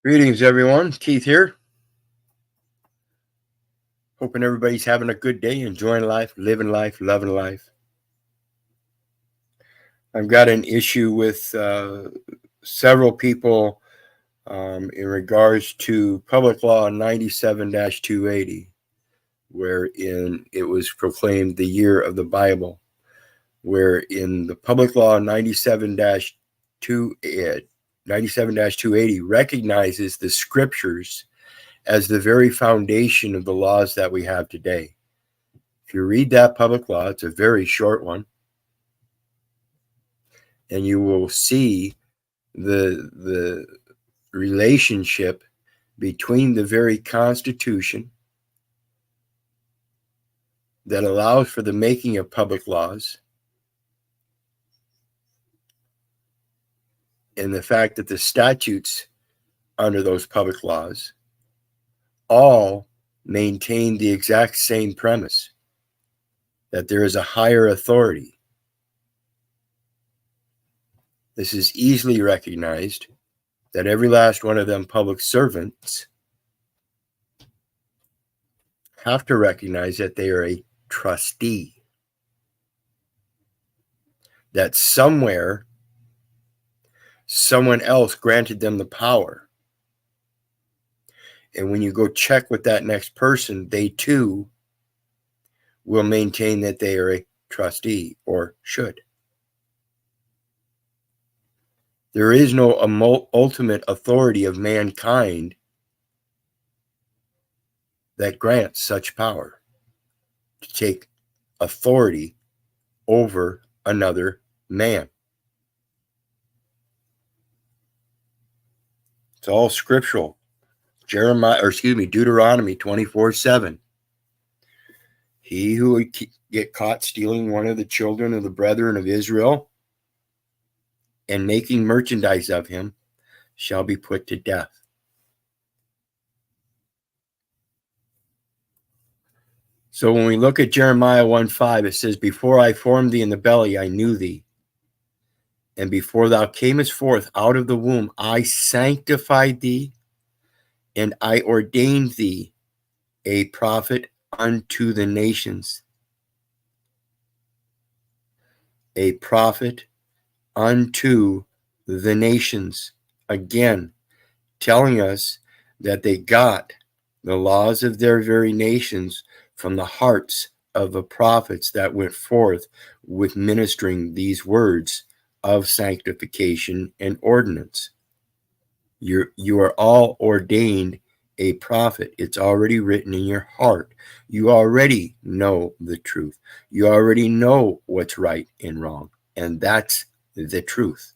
Greetings, everyone. Keith here. Hoping everybody's having a good day, enjoying life, living life, loving life. I've got an issue with several people in regards to Public Law 97 280, wherein it was proclaimed the year of the Bible, wherein the Public Law 97 280 recognizes the scriptures as the very foundation of the laws that we have today. If you read that public law, it's a very short one, and you will see the relationship between the very Constitution that allows for the making of public laws and the fact that the statutes under those public laws all maintain the exact same premise, that there is a higher authority. This is easily recognized that every last one of them public servants have to recognize that they are a trustee, that somewhere someone else granted them the power. And when you go check with that next person, they too will maintain that they are a trustee, or should. There is no ultimate authority of mankind that grants such power to take authority over another man. It's all scriptural. Deuteronomy 24:7. He who would get caught stealing one of the children of the brethren of Israel and making merchandise of him shall be put to death. So when we look at Jeremiah 1:5, it says, "Before I formed thee in the belly, I knew thee. And before thou camest forth out of the womb, I sanctified thee, and I ordained thee a prophet unto the nations." A prophet unto the nations. Again, telling us that they got the laws of their very nations from the hearts of the prophets that went forth with ministering these words of sanctification and ordinance. You are all ordained a prophet. It's already written in your heart. You already know the truth. You already know what's right and wrong, and that's the truth.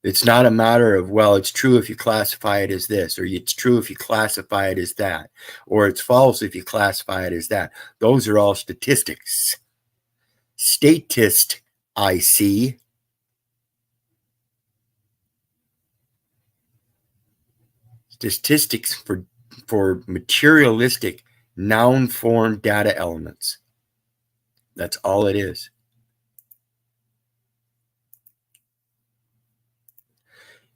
It's not a matter of, well, it's true if you classify it as this, or it's true if you classify it as that, or it's false if you classify it as that. Those are all statistics. Statist, I see. Statistics for materialistic noun form data elements. That's all it is.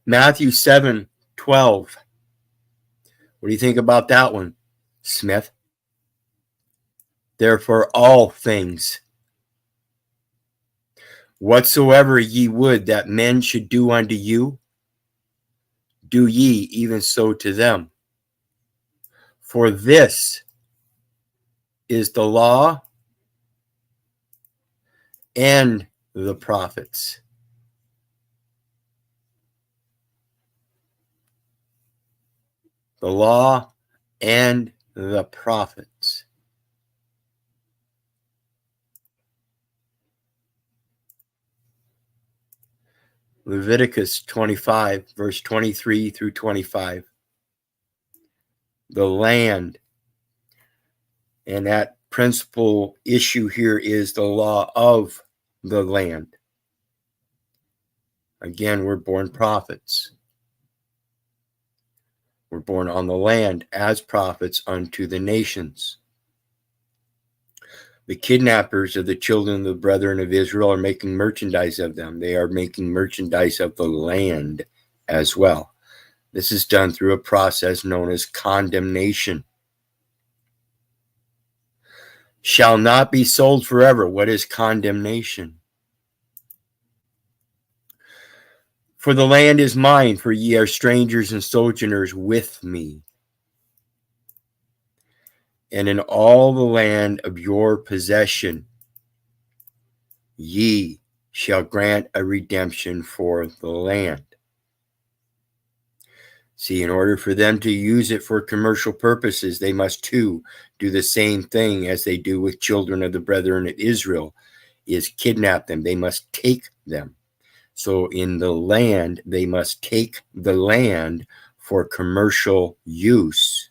Matthew 7:12. What do you think about that one, Smith? Therefore, all things whatsoever ye would that men should do unto you, do ye even so to them. For this is the law and the prophets. The law and the prophets. Leviticus 25, verse 23 through 25. The land. And that principal issue here is the law of the land. Again, we're born prophets. We're born on the land as prophets unto the nations. The kidnappers of the children of the brethren of Israel are making merchandise of them. They are making merchandise of the land as well. This is done through a process known as condemnation. Shall not be sold forever. What is condemnation? For the land is mine, for ye are strangers and sojourners with me. And in all the land of your possession, ye shall grant a redemption for the land. See, in order for them to use it for commercial purposes, they must too do the same thing as they do with children of the brethren of Israel, is kidnap them. They must take them. So in the land, they must take the land for commercial use.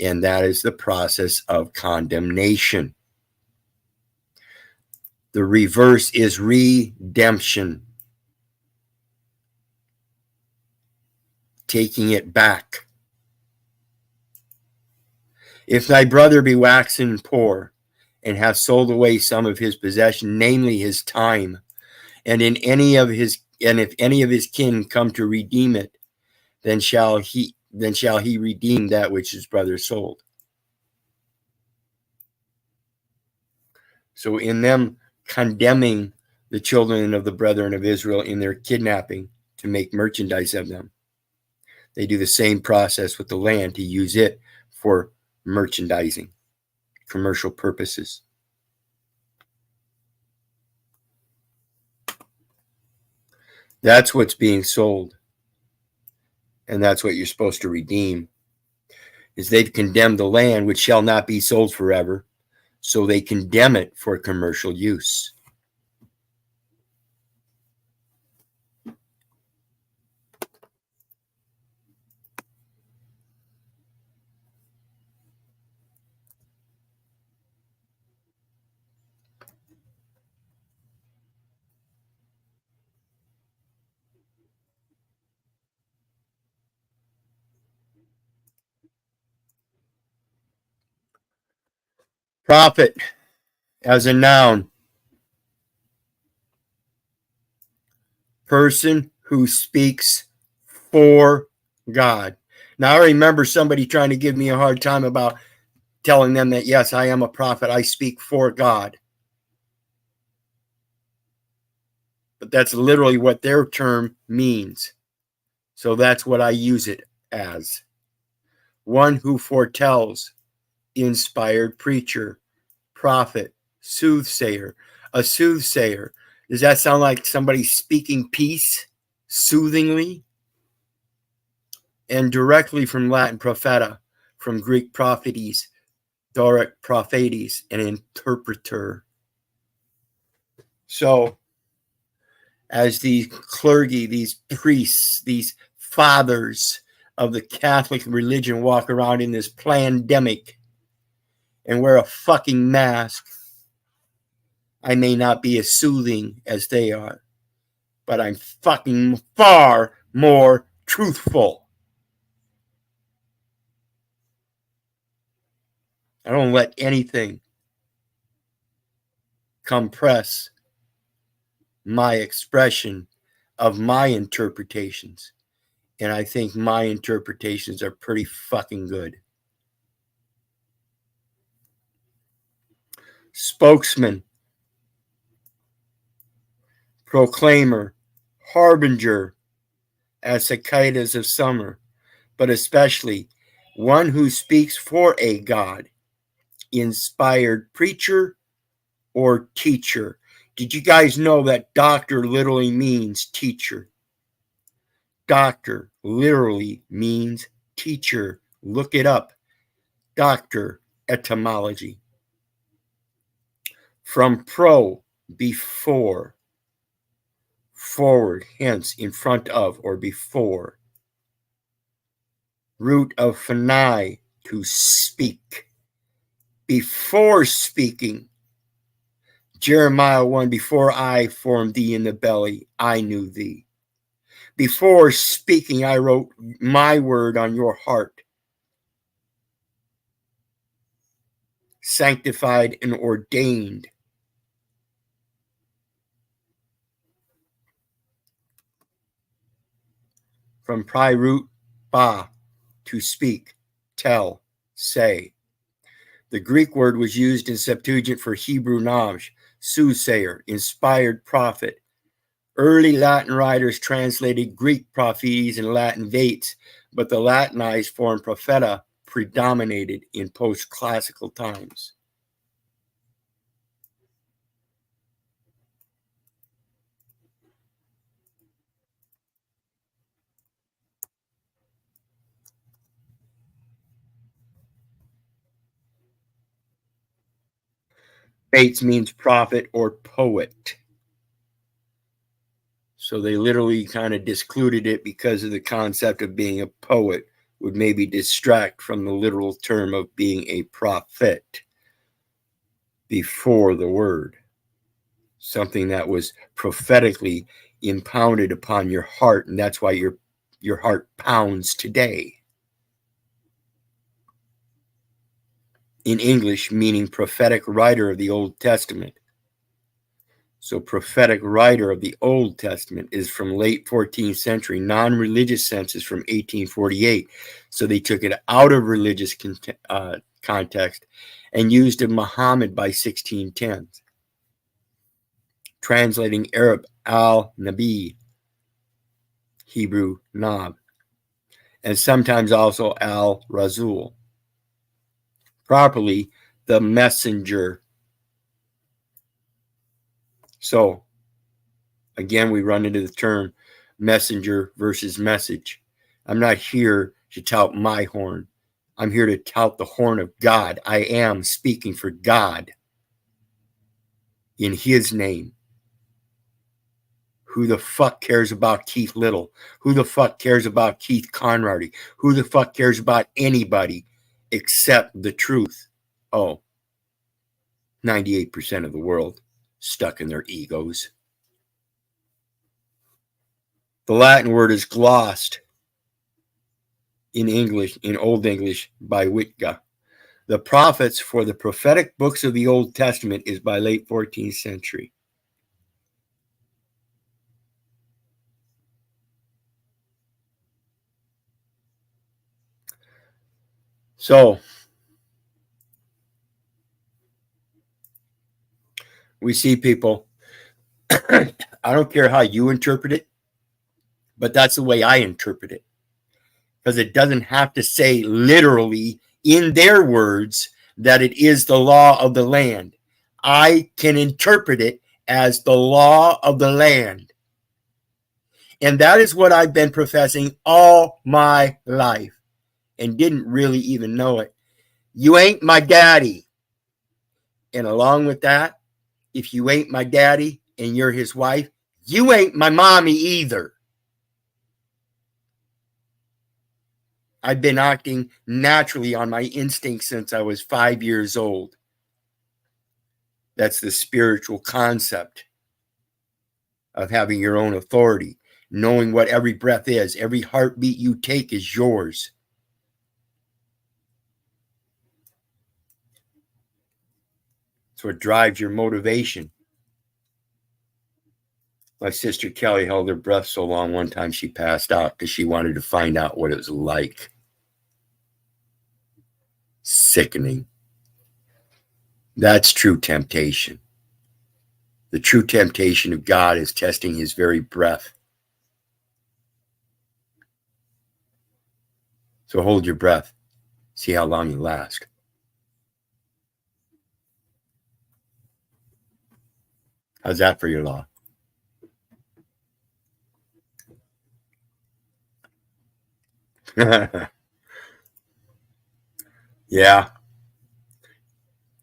And that is the process of condemnation. The reverse is redemption. Taking it back. If thy brother be waxen poor, and hath sold away some of his possession, namely his time, and if any of his kin come to redeem it, then shall he redeem that which his brother sold. So in them condemning the children of the brethren of Israel in their kidnapping to make merchandise of them, they do the same process with the land to use it for merchandising, commercial purposes. That's what's being sold. And that's what you're supposed to redeem. Is they've condemned the land which shall not be sold forever. So they condemn it for commercial use. Prophet as a noun. Person who speaks for God. Now, I remember somebody trying to give me a hard time about telling them that, yes, I am a prophet. I speak for God. But that's literally what their term means. So that's what I use it as. One who foretells, inspired preacher, prophet, soothsayer. A soothsayer. Does that sound like somebody speaking peace soothingly? And directly from Latin propheta, from Greek prophetes, Doric prophetes, an interpreter. So, as these clergy, these priests, these fathers of the Catholic religion walk around in this pandemic and wear a fucking mask, I may not be as soothing as they are, but I'm fucking far more truthful. I don't let anything compress my expression of my interpretations. And I think my interpretations are pretty fucking good. Spokesman, proclaimer, harbinger, as cicadas of summer, but especially one who speaks for a God, inspired preacher or teacher. Did you guys know that doctor literally means teacher? Doctor literally means teacher. Look it up. Doctor etymology. From pro, before. Forward, hence, in front of or before. Root of phanai, to speak. Before speaking. Jeremiah 1, before I formed thee in the belly, I knew thee. Before speaking, I wrote my word on your heart. sanctified, and ordained. From pry root ba, to speak, tell, say. The Greek word was used in Septuagint for Hebrew naj, soothsayer, inspired prophet. Early Latin writers translated Greek prophetes and Latin vates, but the Latinized form propheta predominated in post-classical times. Vates means prophet or poet. So they literally kind of discluded it because of the concept of being a poet would maybe distract from the literal term of being a prophet before the word. Something that was prophetically impounded upon your heart, and that's why your heart pounds today. In English, meaning prophetic writer of the Old Testament. So prophetic writer of the Old Testament is from late 14th century. Non-religious sense is from 1848. So they took it out of religious context and used of Muhammad by 1610. Translating Arab al-Nabi, Hebrew Nab, and sometimes also al-Rasul. Properly, the messenger. So, again, we run into the term messenger versus message. I'm not here to tout my horn. I'm here to tout the horn of God. I am speaking for God in His name. Who the fuck cares about Keith Little? Who the fuck cares about Keith Conrady? Who the fuck cares about anybody except the truth? Oh, 98% of the world stuck in their egos. The Latin word is glossed in English, in Old English, by Wittge. The prophets for the prophetic books of the Old Testament is by late 14th century. So, we see people, I don't care how you interpret it, but that's the way I interpret it. Because it doesn't have to say literally in their words that it is the law of the land. I can interpret it as the law of the land. And that is what I've been professing all my life and didn't really even know it. You ain't my daddy. And along with that, if you ain't my daddy and you're his wife, you ain't my mommy either. I've been acting naturally on my instincts since I was 5 years old. That's the spiritual concept of having your own authority, knowing what every breath is. Every heartbeat you take is yours. It's what drives your motivation. My sister Kelly held her breath so long one time she passed out because she wanted to find out what it was like. Sickening. That's true temptation. The true temptation of God is testing his very breath. So hold your breath. See how long you last. How's that for your law? Yeah.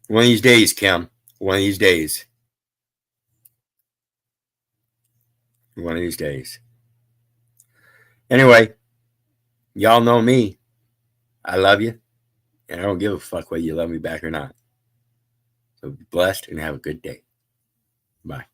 One of these days, Kim. One of these days. One of these days. Anyway, y'all know me. I love you. And I don't give a fuck whether you love me back or not. So be blessed and have a good day. Bye.